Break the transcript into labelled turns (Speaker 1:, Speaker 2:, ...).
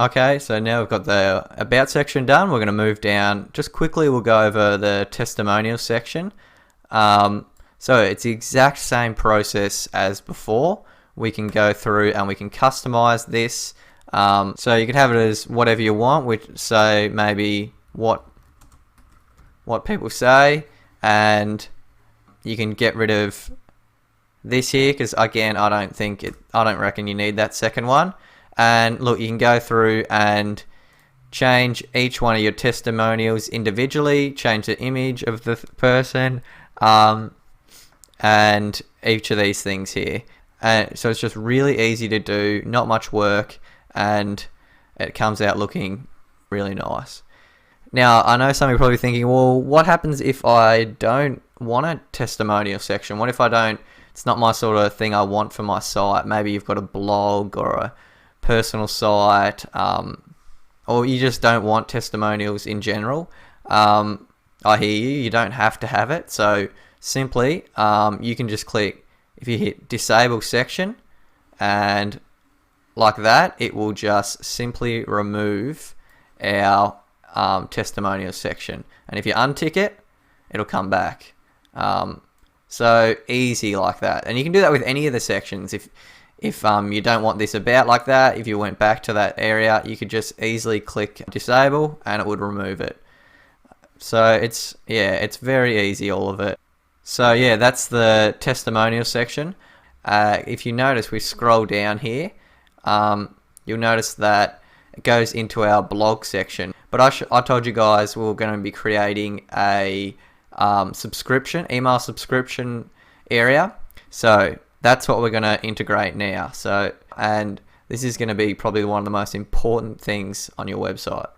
Speaker 1: Okay, so now we've got the about section done. We're going to move down. Just quickly, we'll go over the testimonial section. So it's the exact same process as before. We can go through and we can customize this. So you can have it as whatever you want, which say maybe what people say, and you can get rid of this here because again I don't reckon you need that second one. And look, you can go through and change each one of your testimonials individually, change the image of the person, and each of these things here. So it's just really easy to do, not much work, and it comes out looking really nice. Now, I know some of you are probably thinking, well, what happens if I don't want a testimonial section? What if it's not my sort of thing I want for my site? Maybe you've got a blog or a personal site, or you just don't want testimonials in general. I hear you don't have to have it. So simply, you can just click, if you hit disable section, and like that, it will just simply remove our testimonial section. And if you untick it, it'll come back. So easy like that. And you can do that with any of the sections. If you don't want this about like that, if you went back to that area, you could just easily click disable and it would remove it. So it's very easy, all of it. So yeah, that's the testimonial section. If you notice, we scroll down here, you'll notice that it goes into our blog section. But I told you guys we were going to be creating a email subscription area. So that's what we're going to integrate now. And this is going to be probably one of the most important things on your website.